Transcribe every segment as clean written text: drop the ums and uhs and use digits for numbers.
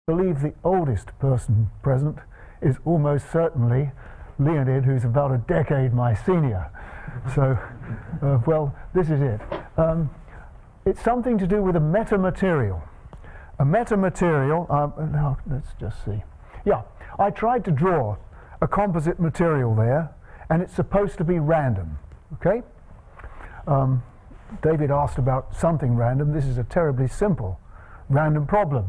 believe the oldest person present is almost certainly Leonid, who's about a decade my senior. So, well, this is it. It's something to do with a metamaterial. A metamaterial, now let's just see. Yeah, I tried to draw a composite material there, and it's supposed to be random, okay? David asked about something random. This is a terribly simple random problem.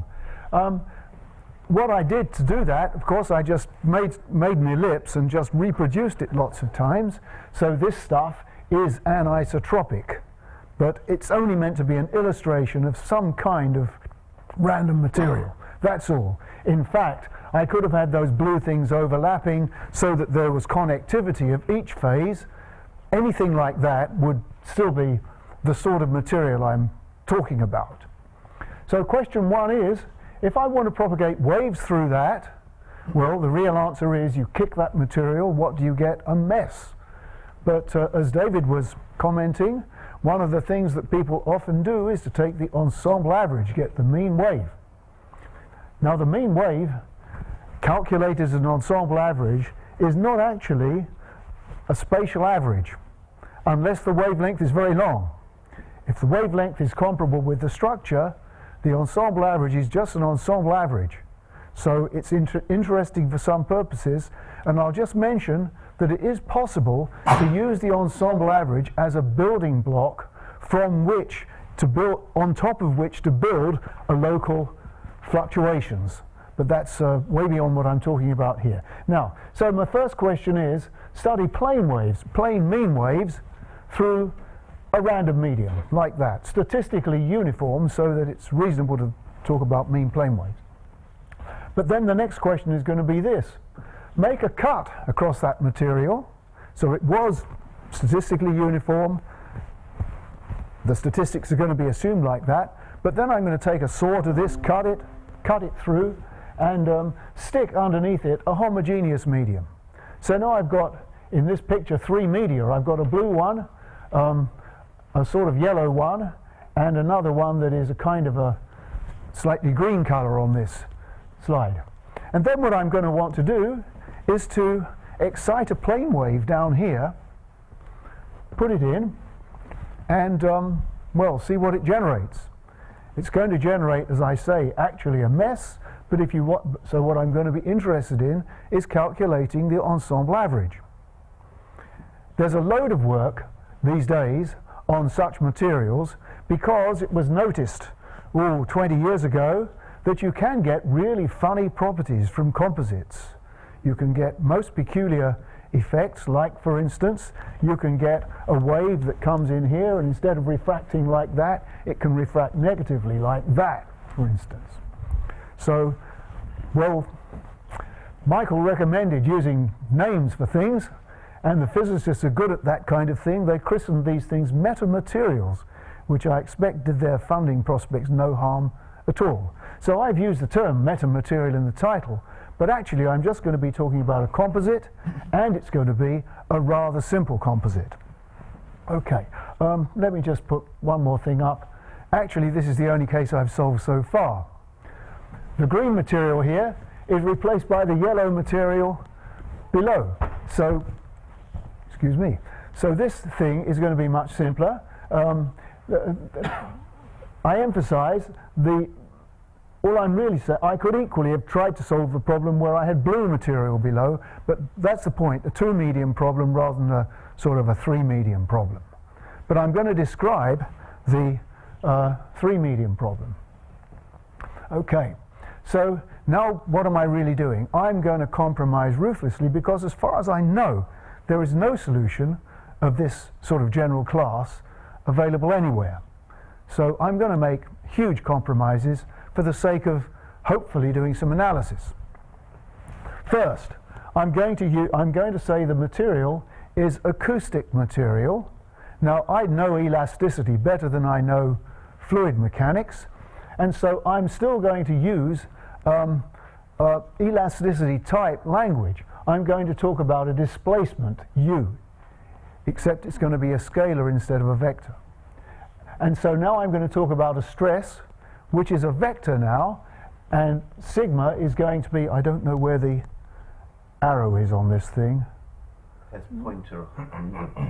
What I did to do that, of course, I just made an ellipse and just reproduced it lots of times. So this stuff is anisotropic, but it's only meant to be an illustration of some kind of random material. That's all. In fact, I could have had those blue things overlapping so that there was connectivity of each phase. Anything like that would still be the sort of material I'm talking about. So question one is, if I want to propagate waves through that, well, the real answer is you kick that material, what do you get? A mess. But as David was commenting, one of the things that people often do is to take the ensemble average, get the mean wave. Now the mean wave, calculated as an ensemble average, is not actually a spatial average, unless the wavelength is very long. If the wavelength is comparable with the structure, the ensemble average is just an ensemble average. So it's interesting for some purposes, and I'll just mention that it is possible to use the ensemble average as a building block from which to build, on top of which to build a local fluctuations. But that's way beyond what I'm talking about here. Now, so my first question is, study plane waves, plane mean waves, through a random medium, like that, statistically uniform so that it's reasonable to talk about mean plane waves. But then the next question is going to be this. Make a cut across that material, so it was statistically uniform, the statistics are going to be assumed like that, but then I'm going to take a saw to this, cut it through, and stick underneath it a homogeneous medium. So now I've got, in this picture, three media. I've got a blue one, a sort of yellow one, and another one that is a kind of a slightly green color on this slide. And then what I'm going to want to do is to excite a plane wave down here, put it in, and well, see what it generates. It's going to generate, as I say, actually a mess, but if you want, so what I'm going to be interested in is calculating the ensemble average. There's a load of work these days on such materials because it was noticed 20 years ago that you can get really funny properties from composites. You can get most peculiar effects, like for instance you can get a wave that comes in here and instead of refracting like that it can refract negatively like that, for instance. So, well, Michael recommended using names for things, and the physicists are good at that kind of thing. They christened these things metamaterials, which I expect did their funding prospects no harm at all. So I've used the term metamaterial in the title, but actually I'm just going to be talking about a composite, and it's going to be a rather simple composite. Okay, let me just put one more thing up. Actually, this is the only case I've solved so far. The green material here is replaced by the yellow material below. So, excuse me. So this thing is going to be much simpler. I emphasize all I'm really saying, I could equally have tried to solve the problem where I had blue material below, but that's the point, a two-medium problem rather than a sort of a three-medium problem. But I'm going to describe the three-medium problem. Okay, so now what am I really doing? I'm going to compromise ruthlessly because as far as I know, there is no solution of this sort of general class available anywhere. So I'm going to make huge compromises for the sake of hopefully doing some analysis. First, I'm going to say the material is acoustic material. Now, I know elasticity better than I know fluid mechanics, and so I'm still going to use elasticity type language. I'm going to talk about a displacement, u, except it's going to be a scalar instead of a vector. And so now I'm going to talk about a stress, which is a vector now, And sigma is going to be, I don't know where the arrow is on this thing. There's a pointer.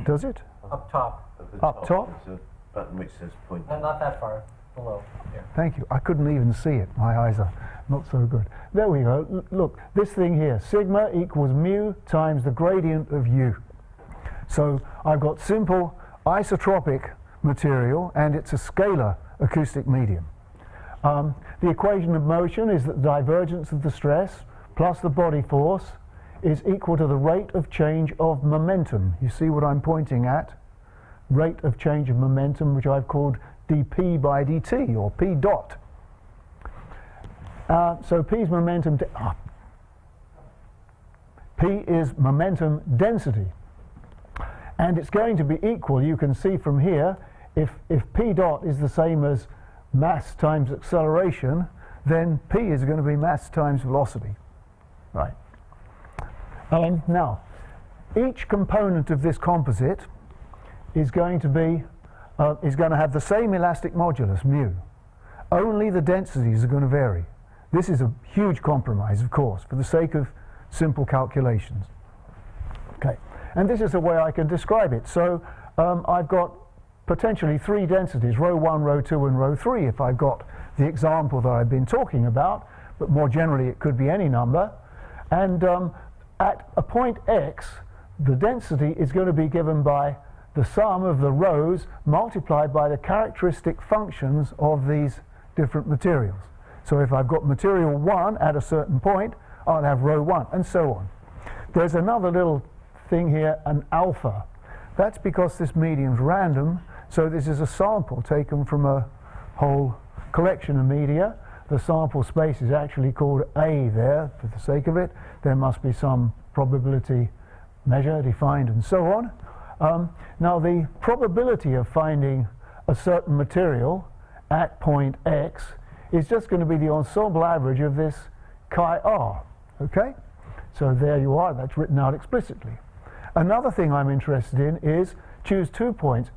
Does it? Up top. Up top? There's a button which says pointer. No, not that far. Below. Here. Thank you. I couldn't even see it. My eyes are not so good. There we go. Look, this thing here, sigma equals mu times the gradient of u. So I've got simple isotropic material, and it's a scalar acoustic medium. The equation of motion is that the divergence of the stress plus the body force is equal to the rate of change of momentum. You see what I'm pointing at? Rate of change of momentum, which I've called dp by dt, or p dot. So P is momentum. P is momentum density, and it's going to be equal. You can see from here, if p dot is the same as mass times acceleration, then p is going to be mass times velocity, right? Now, each component of this composite is going to be have the same elastic modulus, mu. Only the densities are going to vary. This is a huge compromise, of course, for the sake of simple calculations. Okay, and this is the way I can describe it. So I've got potentially three densities, rho 1, rho 2, and rho 3, if I've got the example that I've been talking about, but more generally it could be any number. And at a point x, the density is going to be given by the sum of the rows multiplied by the characteristic functions of these different materials. So if I've got material 1 at a certain point, I'll have rho 1, and so on. There's another little thing here, an alpha. That's because this medium's random, so this is a sample taken from a whole collection of media. The sample space is actually called A there, for the sake of it. There must be some probability measure defined and so on. Now the probability of finding a certain material at point x is just going to be the ensemble average of this chi r, okay? So there you are, that's written out explicitly. Another thing I'm interested in is choose 2 points,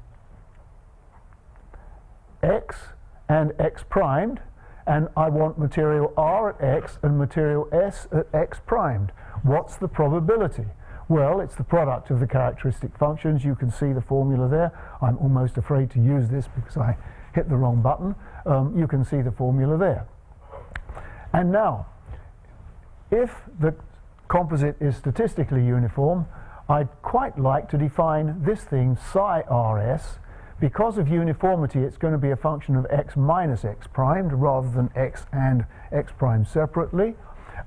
x and x primed, and I want material r at x and material s at x primed. What's the probability? Well, it's the product of the characteristic functions. You can see the formula there. I'm almost afraid to use this because I hit the wrong button. You can see the formula there. And now, if the composite is statistically uniform, I'd quite like to define this thing psi rs. Because of uniformity, it's going to be a function of x minus x primed rather than x and x primed separately.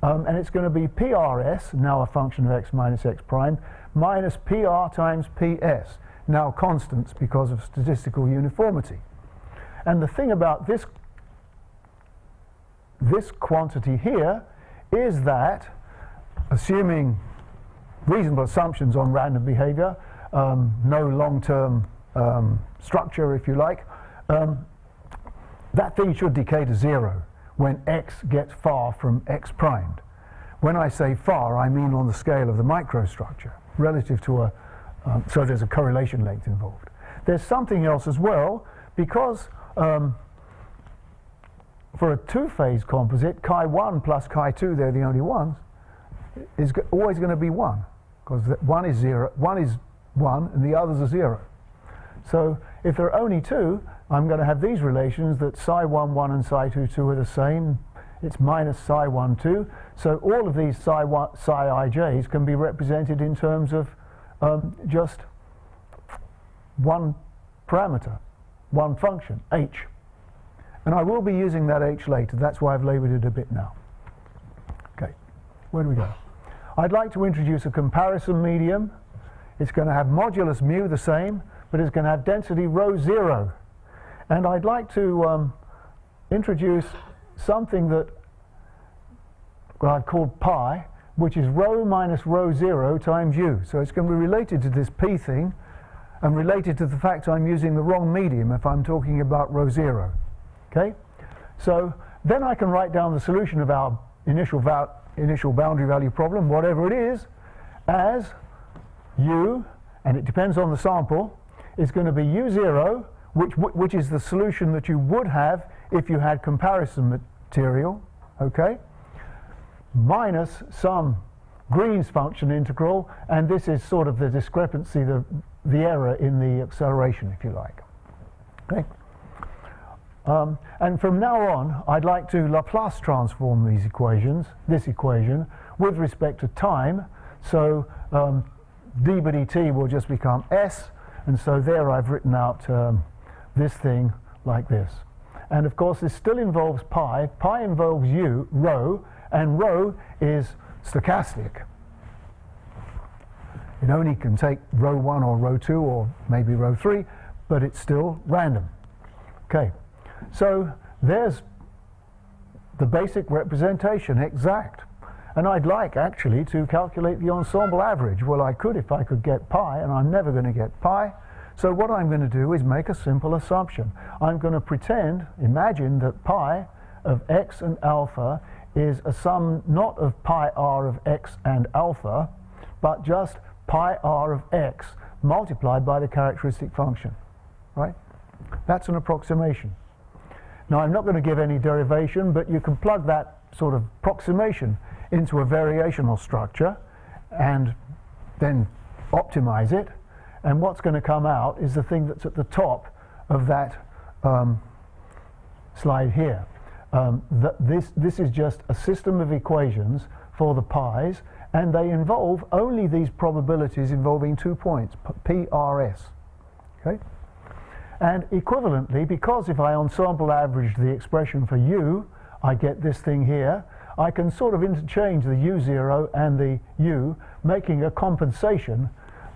And it's going to be PRS, now a function of x minus x prime, minus PR times PS, now constants because of statistical uniformity. And the thing about this quantity here is that, assuming reasonable assumptions on random behavior, no long-term structure, if you like, that thing should decay to 0 when x gets far from x primed. When I say far, I mean on the scale of the microstructure, relative to a, so there's a correlation length involved. There's something else as well, because for a two-phase composite, chi1 plus chi2, they're the only ones, is always going to be 1, because one is 0, one is 1, and the others are 0. So if there are only 2, I'm going to have these relations that psi1, 1 and psi2, 2 are the same. It's minus psi1, 2. So all of these psi ij's can be represented in terms of just one parameter, one function, h. And I will be using that h later. That's why I've labeled it a bit now. Okay, where do we go? I'd like to introduce a comparison medium. It's going to have modulus mu the same, but it's going to have density rho 0. And I'd like to introduce something that I've called pi, which is rho minus rho 0 times u. So it's going to be related to this p thing, and related to the fact I'm using the wrong medium if I'm talking about rho 0. Okay? So then I can write down the solution of our initial boundary value problem, whatever it is, as u, and it depends on the sample, is going to be u0, which is the solution that you would have if you had comparison material, okay, minus some Green's function integral, and this is sort of the discrepancy, the error in the acceleration, if you like. Okay. And from now on, I'd like to Laplace transform this equation, with respect to time. So d by dt will just become s, and so there I've written out this thing like this. And of course, this still involves pi. Pi involves rho, and rho is stochastic. It only can take rho 1 or rho 2 or maybe rho 3, but it's still random. Okay, so there's the basic representation, exact. And I'd like actually to calculate the ensemble average. Well, I could if I could get pi, and I'm never going to get pi. So what I'm going to do is make a simple assumption. I'm going to imagine that pi of x and alpha is a sum not of pi r of x and alpha, but just pi r of x multiplied by the characteristic function, right? That's an approximation. Now, I'm not going to give any derivation, but you can plug that sort of approximation into a variational structure and then optimize it, and what's going to come out is the thing that's at the top of that slide here. This is just a system of equations for the pi's, and they involve only these probabilities involving 2 points, p, r, s. Okay? And equivalently, because if I ensemble average the expression for u, I get this thing here, I can sort of interchange the u0 and the u, making a compensation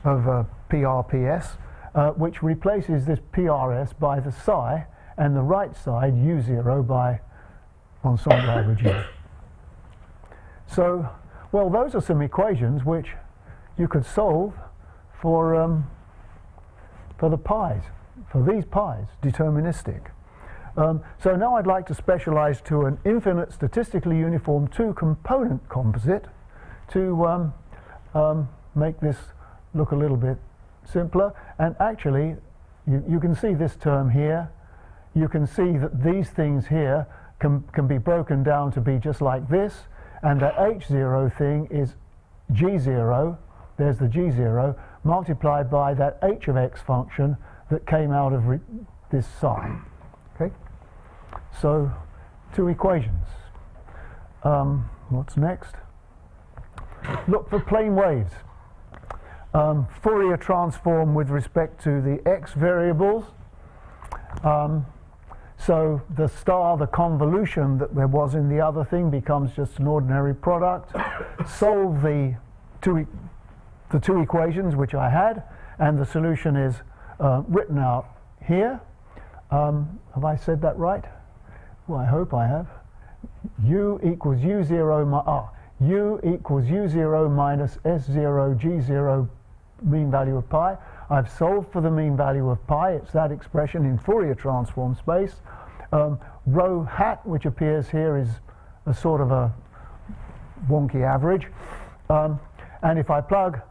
of PRPS, which replaces this PRS by the psi, and the right side u0 by ensemble average u. So, well, those are some equations which you could solve for the pi's, for these pi's, deterministic. So now I'd like to specialize to an infinite statistically uniform two-component composite to make this look a little bit simpler. And actually, you can see this term here. You can see that these things here can be broken down to be just like this, and the h0 thing is g0, there's the g0, multiplied by that h of x function that came out of this psi. Okay? So, two equations. What's next? Look for plane waves. Fourier transform with respect to the x variables. So the convolution that there was in the other thing becomes just an ordinary product. Solve the two equations which I had, and the solution is written out here. Have I said that right? Well, I hope I have. U equals u0 minus s0 g0 mean value of pi. I've solved for the mean value of pi. It's that expression in Fourier transform space. Rho hat, which appears here, is a sort of a wonky average. And if I plug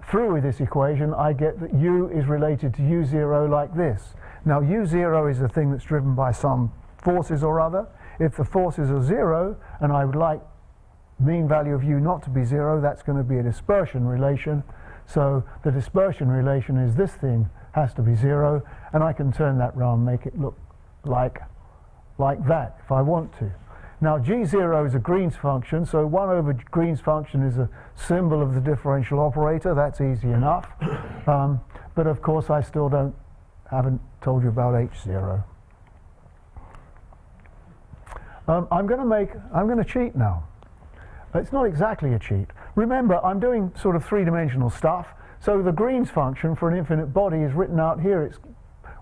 through with this equation, I get that u is related to u0 like this. Now, u0 is the thing that's driven by some forces or other. If the forces are 0, and I would like mean value of u not to be 0, that's going to be a dispersion relation. So the dispersion relation is this thing has to be 0, and I can turn that round, make it look like that if I want to. Now, g0 is a Green's function, so 1 over Green's function is a symbol of the differential operator. That's easy enough. But of course, I still haven't told you about h0. I'm going to cheat now. It's not exactly a cheat. Remember, I'm doing sort of three-dimensional stuff. So the Green's function for an infinite body is written out here. It's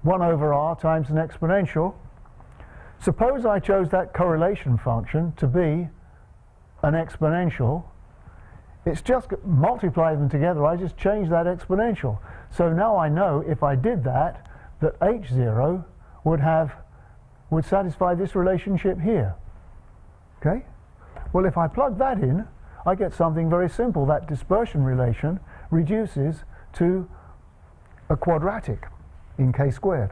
1 over r times an exponential. Suppose I chose that correlation function to be an exponential. It's just multiply them together. I just change that exponential. So now I know if I did that, that h0 would satisfy this relationship here. Okay? Well, if I plug that in, I get something very simple. That dispersion relation reduces to a quadratic in k squared.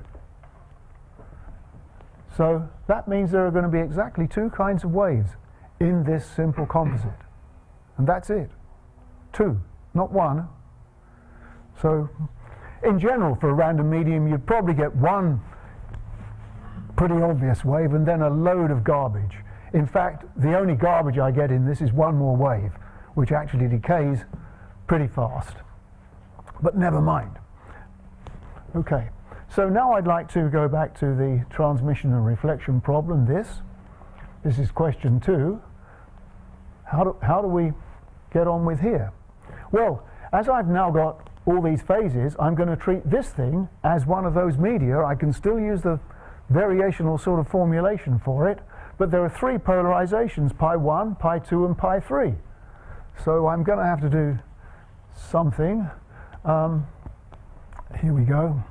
So that means there are going to be exactly two kinds of waves in this simple composite. And that's it. Two, not one. So in general, for a random medium, you'd probably get one pretty obvious wave and then a load of garbage. In fact, the only garbage I get in this is one more wave, which actually decays pretty fast. But never mind. Okay, so now I'd like to go back to the transmission and reflection problem. This is question 2. How do we get on with here? Well, as I've now got all these phases, I'm going to treat this thing as one of those media. I can still use the variational sort of formulation for it, but there are 3 polarizations, pi 1, pi 2, and pi 3. So I'm going to have to do something. Here we go.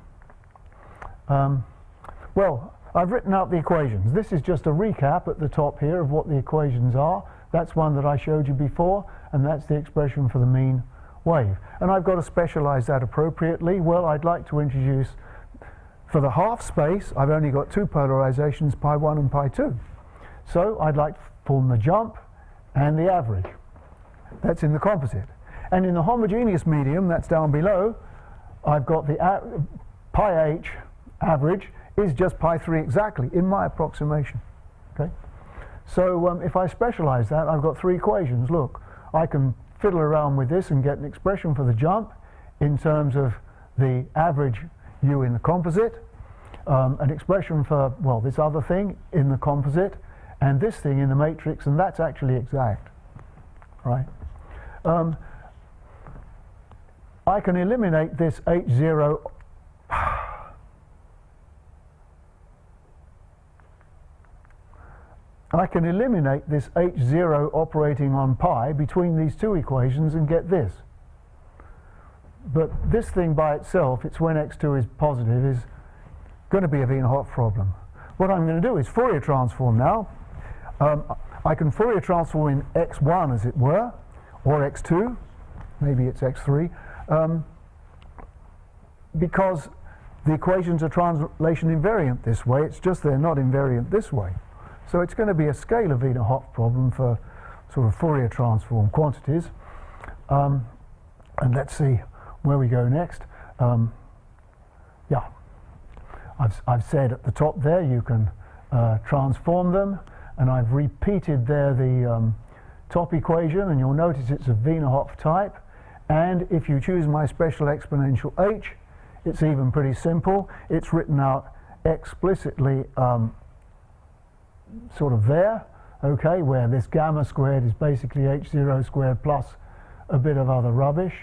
Well, I've written out the equations. This is just a recap at the top here of what the equations are. That's one that I showed you before, and that's the expression for the mean wave. And I've got to specialize that appropriately. Well, I'd like to introduce, for the half space, I've only got 2 polarizations, pi 1 and pi 2. So I'd like to form the jump and the average. That's in the composite. And in the homogeneous medium, that's down below, I've got the pi h average is just pi 3 exactly in my approximation. Okay? So if I specialize that, I've got 3 equations. Look, I can fiddle around with this and get an expression for the jump in terms of the average u in the composite, an expression for, well, this other thing in the composite, and this thing in the matrix, and that's actually exact, right? I can eliminate this h0. I can eliminate this h0 operating on pi between these 2 equations and get this. But this thing by itself, it's when x2 is positive, is going to be a Wiener-Hopf problem. What I'm going to do is Fourier transform now. I can Fourier transform in x1, as it were, or x2, maybe it's x3, because the equations are translation invariant this way. It's just they're not invariant this way. So it's going to be a scalar Wiener-Hopf problem for sort of Fourier transform quantities. And let's see where we go next. Yeah, I've said at the top there you can transform them, and I've repeated there the top equation, and you'll notice it's a Wiener-Hopf type. And if you choose my special exponential h, it's even pretty simple. It's written out explicitly sort of there, okay, where this gamma squared is basically h0 squared plus a bit of other rubbish,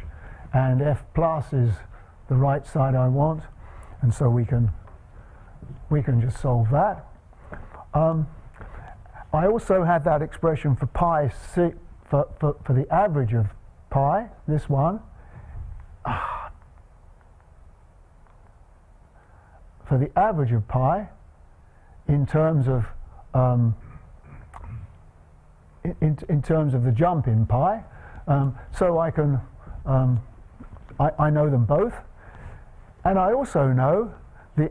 and f plus is the right side I want, and so we can just solve that. I also had that expression for pi for the average of pi, this one, for the average of pi in terms of in terms of the jump in pi. So I can I know them both, and I also know the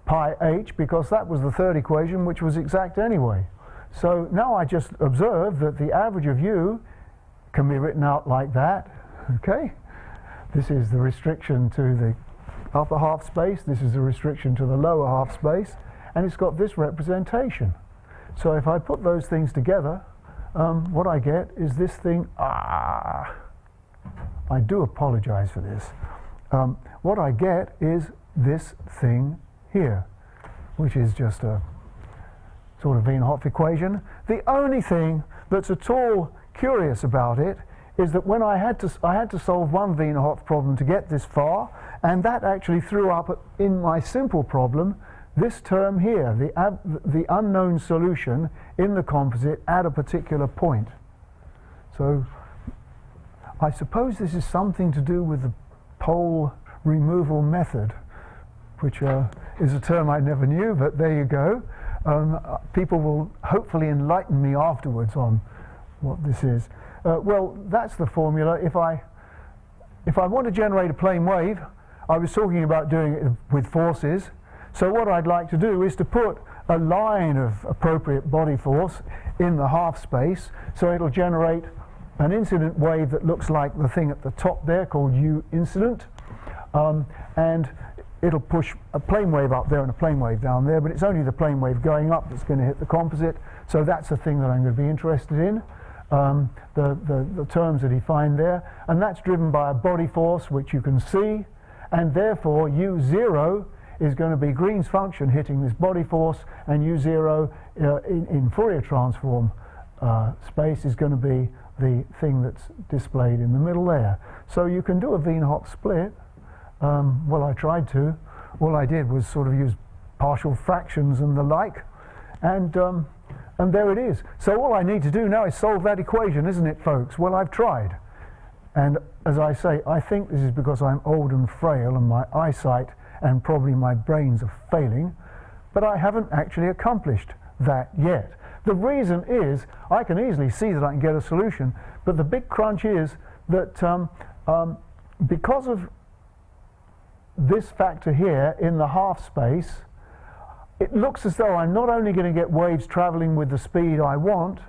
pi h, because that was the 3rd equation, which was exact anyway. So now I just observe that the average of u can be written out like that. Okay, this is the restriction to the upper half space, this is the restriction to the lower half space, and it's got this representation. So if I put those things together, what I get is this thing. I do apologize for this. What I get is this thing here, which is just a sort of Wiener-Hopf equation. The only thing that's at all curious about it is that when I had to solve one Wiener-Hopf problem to get this far, and that actually threw up in my simple problem this term here, the unknown solution in the composite at a particular point. So I suppose this is something to do with the pole removal method, which is a term I never knew, but there you go. People will hopefully enlighten me afterwards on what this is. Well, that's the formula. If I want to generate a plane wave, I was talking about doing it with forces. So what I'd like to do is to put a line of appropriate body force in the half space, so it'll generate an incident wave that looks like the thing at the top there called U incident, and it'll push a plane wave up there and a plane wave down there, but it's only the plane wave going up that's going to hit the composite, so that's the thing that I'm going to be interested in, the terms that he find there, and that's driven by a body force which you can see, and therefore U0 is going to be Green's function hitting this body force, and U0 in Fourier transform space is going to be the thing that's displayed in the middle there. So you can do a Wiener-Hopf split. Well, I tried to. All I did was sort of use partial fractions and the like, and there it is. So all I need to do now is solve that equation, isn't it, folks? Well, I've tried. And as I say, I think this is because I'm old and frail and my eyesight and probably my brains are failing, but I haven't actually accomplished that yet. The reason is I can easily see that I can get a solution, but the big crunch is that because of this factor here in the half space, it looks as though I'm not only going to get waves traveling with the speed I want,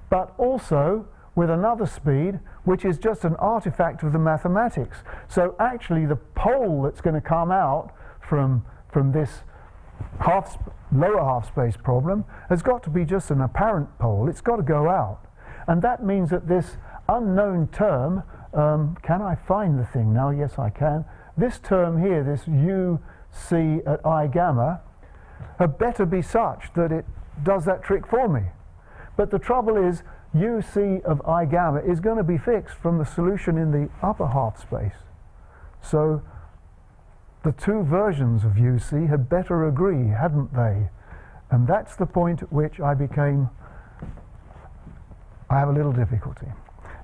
but also with another speed which is just an artifact of the mathematics. So actually the pole that's going to come out from this lower half space problem has got to be just an apparent pole. It's got to go out, and that means that this unknown term, can I find the thing now? Yes, I can. This term here, this UC at I gamma, had better be such that it does that trick for me. But the trouble is UC of I gamma is going to be fixed from the solution in the upper half space. So the two versions of UC had better agree, hadn't they? And that's the point at which I have a little difficulty.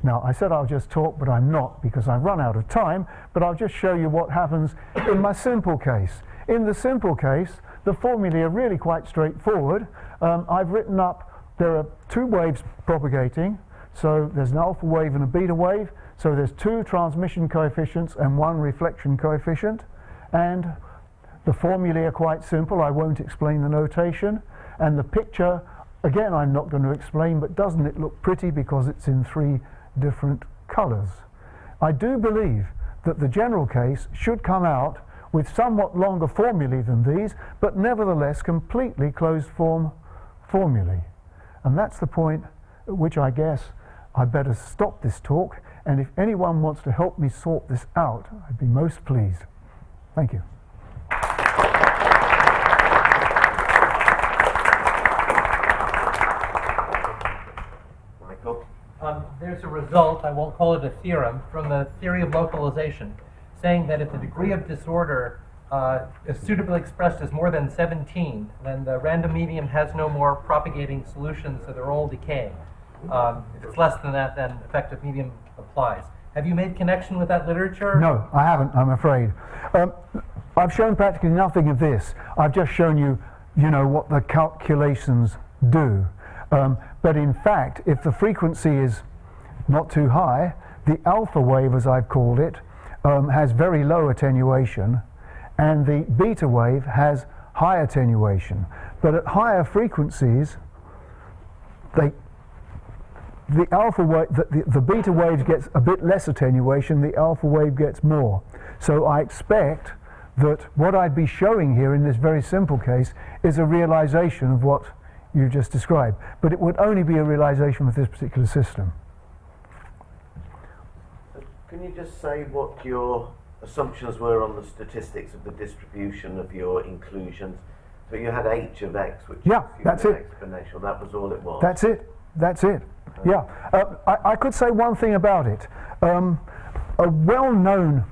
Now, I said I'll just talk, but I'm not, because I've run out of time, but I'll just show you what happens in my simple case. In the simple case, the formulae are really quite straightforward. I've written up, there are two waves propagating, so there's an alpha wave and a beta wave, so there's two transmission coefficients and one reflection coefficient, and the formulae are quite simple. I won't explain the notation, and the picture, again, I'm not going to explain, but doesn't it look pretty because it's in three different colors? I do believe that the general case should come out with somewhat longer formulae than these, but nevertheless completely closed form formulae. And that's the point at which I guess I better stop this talk, and if anyone wants to help me sort this out, I'd be most pleased. Thank you. Michael? There's a result, I won't call it a theorem, from the theory of localization, saying that if the degree of disorder is suitably expressed as more than 17, then the random medium has no more propagating solutions, so they're all decaying. If it's less than that, then effective medium applies. Have you made connection with that literature? No, I haven't, I'm afraid. I've shown practically nothing of this. I've just shown you, what the calculations do. But in fact, if the frequency is not too high, the alpha wave, as I've called it, has very low attenuation, and the beta wave has high attenuation. But at higher frequencies, the alpha wave, the beta wave gets a bit less attenuation, the alpha wave gets more. So I expect that what I'd be showing here in this very simple case is a realization of what you just described. But it would only be a realization with this particular system. Can you just say what your assumptions were on the statistics of the distribution of your inclusions? So you had h of x, which yeah, that's it. Exponential. That was all it was. That's it. That's it. Yeah. I could say one thing about it. A well-known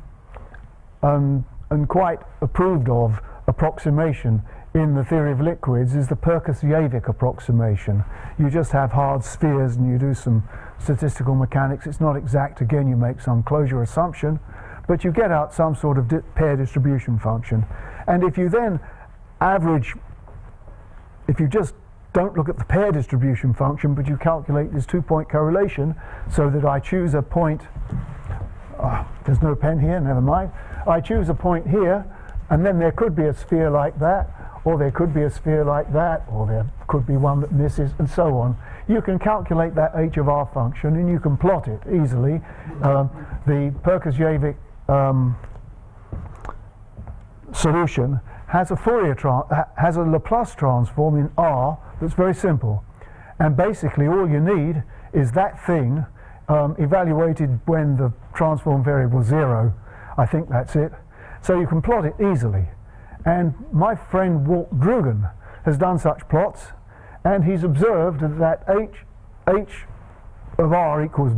and quite approved of approximation in the theory of liquids is the Perkasiewicz approximation. You just have hard spheres and you do some statistical mechanics. It's not exact. Again, you make some closure assumption, but you get out some sort of pair distribution function. And if you then average, if you just don't look at the pair distribution function, but you calculate this two-point correlation so that I choose a point, there's no pen here, never mind. I choose a point here, and then there could be a sphere like that, or there could be a sphere like that, or there could be one that misses, and so on. You can calculate that h of r function, and you can plot it easily. The Perkins-Yavik solution has a Laplace transform in R that's very simple, and basically all you need is that thing evaluated when the transform variable is 0. I think that's it. So you can plot it easily. And my friend Walt Drugan has done such plots, and he's observed that h of r equals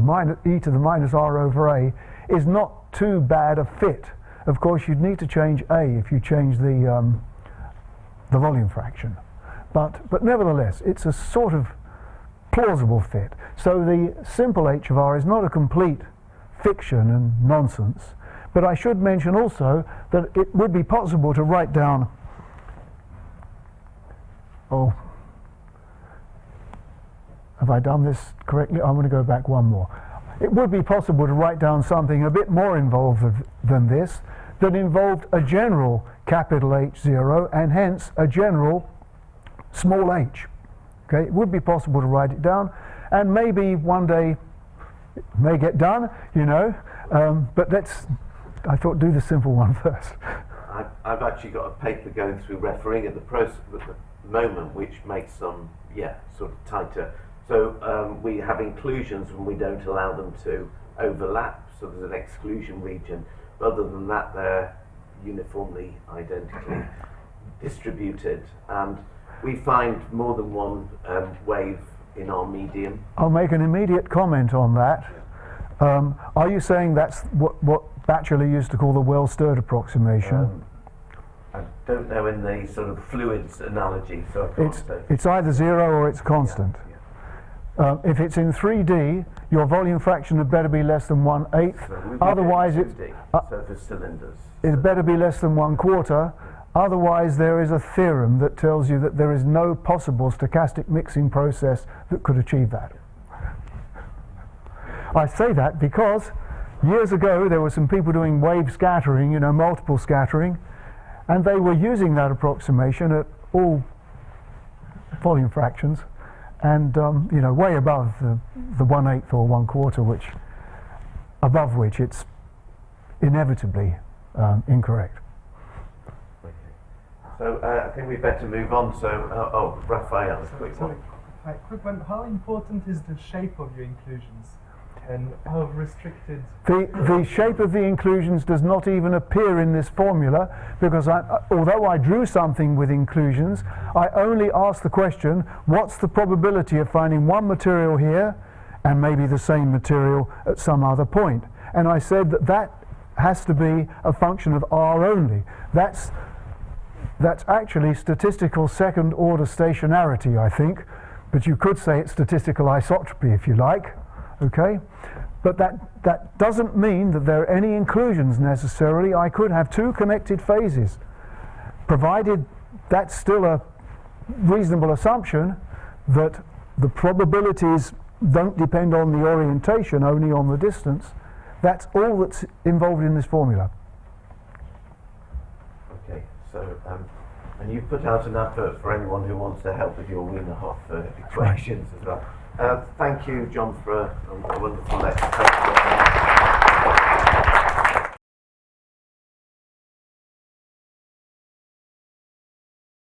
e to the minus r over a is not too bad a fit. Of course, you'd need to change a if you change the volume fraction. But nevertheless, it's a sort of plausible fit. So the simple h of r is not a complete fiction and nonsense. But I should mention also that it would be possible to write down, oh, have I done this correctly? I'm going to go back one more. It would be possible to write down something a bit more involved than this, that involved a general capital H0 and hence a general small h. Okay, it would be possible to write it down, and maybe one day it may get done, you know, but I thought do the simple one first. I've actually got a paper going through refereeing at the moment, which makes them, sort of tighter. So we have inclusions when we don't allow them to overlap, so there's an exclusion region. But other than that, they're uniformly identically distributed, and we find more than one wave in our medium. I'll make an immediate comment on that. Are you saying that's what Batchelor used to call the well-stirred approximation? I don't know in the sort of fluids analogy, so I can't say. It's either 0 or it's constant. If it's in 3D, your volume fraction had better be less than 1/8. So otherwise, so for cylinders. It better be less than 1/4. Otherwise, there is a theorem that tells you that there is no possible stochastic mixing process that could achieve that. I say that because years ago there were some people doing wave scattering, you know, multiple scattering, and they were using that approximation at all volume fractions, and you know, way above the 1/8 or 1/4, above which it's inevitably incorrect. Okay. So I think we better move on. So, Raphael, a quick one. Hi, quick one. How important is the shape of your inclusions, and how restricted? The shape of the inclusions does not even appear in this formula, because although I drew something with inclusions, I only asked the question, what's the probability of finding one material here and maybe the same material at some other point? And I said that has to be a function of R only. That's actually statistical second order stationarity, I think, but you could say it's statistical isotropy if you like. Okay, but that doesn't mean that there are any inclusions necessarily. I could have two connected phases, provided that's still a reasonable assumption that the probabilities don't depend on the orientation, only on the distance. That's all that's involved in this formula. Okay, so and you've put out an advert for anyone who wants to help with your Wiener-Hopf equations as well. Thank you, John, for a wonderful lecture.